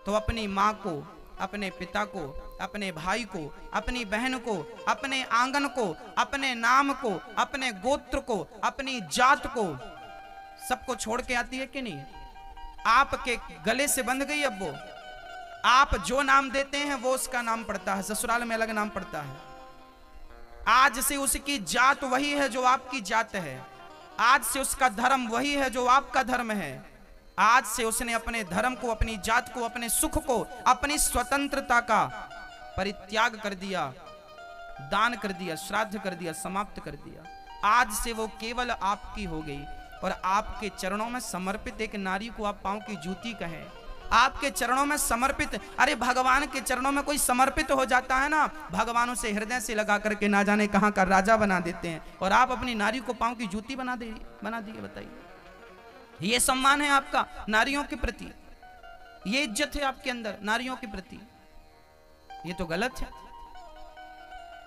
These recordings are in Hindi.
तो अपनी माँ को, अपने पिता को, अपने भाई को, अपनी बहन को, अपने आंगन को, अपने नाम को, अपने गोत्र को, अपनी जात को, सबको छोड़ के आती है कि नहीं? आपके गले से बंध गई। अब वो आप जो नाम देते हैं वो उसका नाम पड़ता है, ससुराल में अलग नाम पड़ता है। आज से उसकी जात वही है जो आपकी जात है, आज से उसका धर्म वही है जो आपका धर्म है। आज से उसने अपने धर्म को, अपनी जात को, अपने सुख को, अपनी स्वतंत्रता का परित्याग कर दिया, दान कर दिया, श्राद्ध कर दिया, समाप्त कर दिया। आज से वो केवल आपकी हो गई। और आपके चरणों में समर्पित एक नारी को आप पांव की जूती कहें, आपके चरणों में समर्पित। अरे भगवान के चरणों में कोई समर्पित हो जाता है ना, भगवान उसे हृदय से लगा करके ना जाने कहां का राजा बना देते हैं। और आप अपनी नारी को पांव की जूती बना दिए। बताइए, ये सम्मान है आपका नारियों के प्रति, ये इज्जत है आपके अंदर नारियों के प्रति? ये तो गलत है।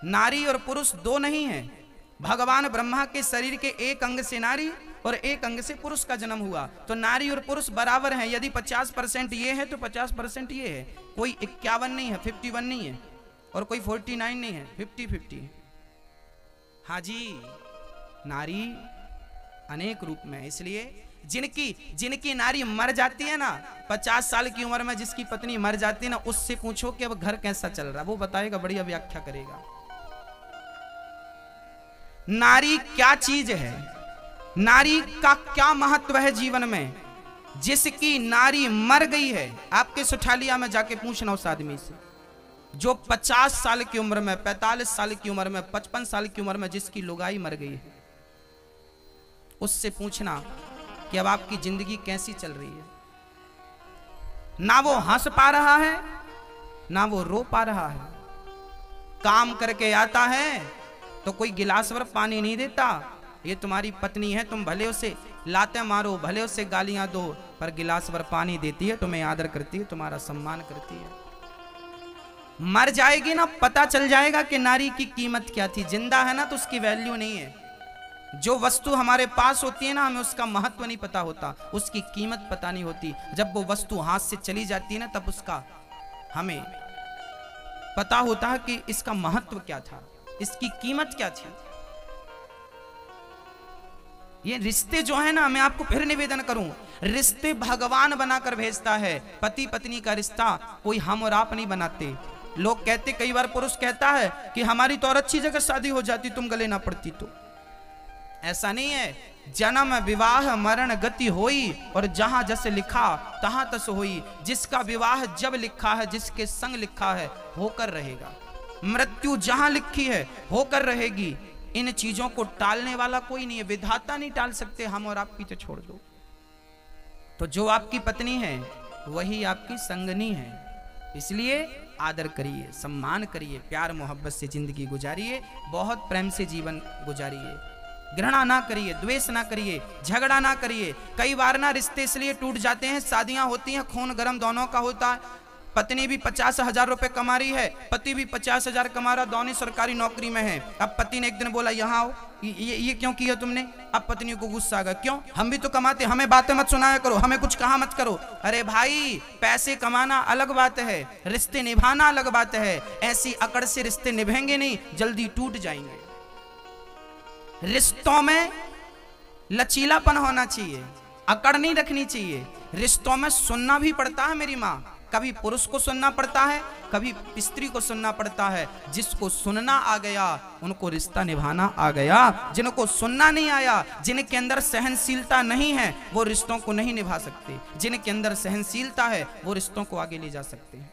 नारी और पुरुष दो नहीं है। भगवान ब्रह्मा के शरीर के एक अंग से नारी और एक अंग से पुरुष का जन्म हुआ, तो नारी और पुरुष बराबर हैं। यदि 50% ये है तो 50% ये है। कोई 51 नहीं है, 51 नहीं है, और कोई 49 नहीं है, 50-50। हाँ जी, नारी अनेक रूप में है। इसलिए जिनकी नारी मर जाती है ना, 50 साल की उम्र में जिसकी पत्नी मर जाती है ना, उससे पूछो कि अब घर कैसा चल रहा, वो बताएगा, बढ़िया व्याख्या करेगा। नारी क्या चीज है, नारी का क्या महत्व है जीवन में? जिसकी नारी मर गई है, आपके सुठालिया में जाके पूछना उस आदमी से जो 50 साल की उम्र में, 45 साल की उम्र में, 55 साल की उम्र में जिसकी लुगाई मर गई है, उससे पूछना कि अब आपकी जिंदगी कैसी चल रही है। ना वो हंस पा रहा है, ना वो रो पा रहा है। काम करके आता है तो कोई गिलास भर पानी नहीं देता। ये तुम्हारी पत्नी है, तुम भले उसे लाते मारो, भले उसे गालियां दो, पर गिलास भर पानी देती है, तुम्हें आदर करती है, तुम्हारा सम्मान करती है। मर जाएगी ना, पता चल जाएगा कि नारी की कीमत क्या थी। जिंदा है ना तो उसकी वैल्यू नहीं है। जो वस्तु हमारे पास होती है ना, हमें उसका महत्व नहीं पता होता, उसकी कीमत पता नहीं होती। जब वो वस्तु हाथ से चली जाती है ना, तब उसका हमें पता होता है कि इसका महत्व क्या था, इसकी कीमत क्या थी। ये रिश्ते जो है ना, मैं आपको फिर निवेदन करूं, रिश्ते भगवान बनाकर भेजता है। पति पत्नी का रिश्ता कोई हम और आप नहीं बनाते। लोग कहते, कई बार पुरुष कहता है कि हमारी तो और अच्छी जगह शादी हो जाती, तुम गले ना पड़ती तो। ऐसा नहीं है। जन्म विवाह मरण गति होई, और जहां जैसे लिखा तहां तस होई। जिसका विवाह जब लिखा है, जिसके संग लिखा है, होकर रहेगा। मृत्यु जहां लिखी है, होकर रहेगी। इन चीजों को टालने वाला कोई नहीं है, विधाता नहीं टाल सकते। हम और आपकी तो छोड़ दो। तो जो आपकी पत्नी है वही आपकी संगनी है। इसलिए आदर करिए, सम्मान करिए, प्यार मोहब्बत से जिंदगी गुजारिए, बहुत प्रेम से जीवन गुजारिए। घृणा ना करिए, द्वेष ना करिए, झगड़ा ना करिए। कई बार ना रिश्ते इसलिए टूट जाते हैं, शादियां होती हैं, खून गर्म दोनों का होता है। पत्नी भी 50,000 रुपए कमा रही है, पति भी 50,000 कमा रहा, दोनों सरकारी नौकरी में है। अब पति ने एक दिन बोला, यहाँ आओ, ये क्यों किया तुमने? अब पत्नी को गुस्सा आ गया, क्यों? हम भी तो कमाते, हमें बातें मत सुनाया करो, हमें कुछ कहा मत करो। अरे भाई, पैसे कमाना अलग बात है, रिश्ते निभाना अलग बात है। ऐसी अकड़ से रिश्ते निभेंगे नहीं, जल्दी टूट जाएंगे। रिश्तों में लचीलापन होना चाहिए, अकड़ नहीं रखनी चाहिए। रिश्तों में सुनना भी पड़ता है मेरी माँ। कभी पुरुष को सुनना पड़ता है, कभी स्त्री को सुनना पड़ता है। जिसको सुनना आ गया उनको रिश्ता निभाना आ गया। जिनको सुनना नहीं आया, जिनके अंदर सहनशीलता नहीं है, वो रिश्तों को नहीं निभा सकते। जिनके अंदर सहनशीलता है वो रिश्तों को आगे ले जा सकते हैं।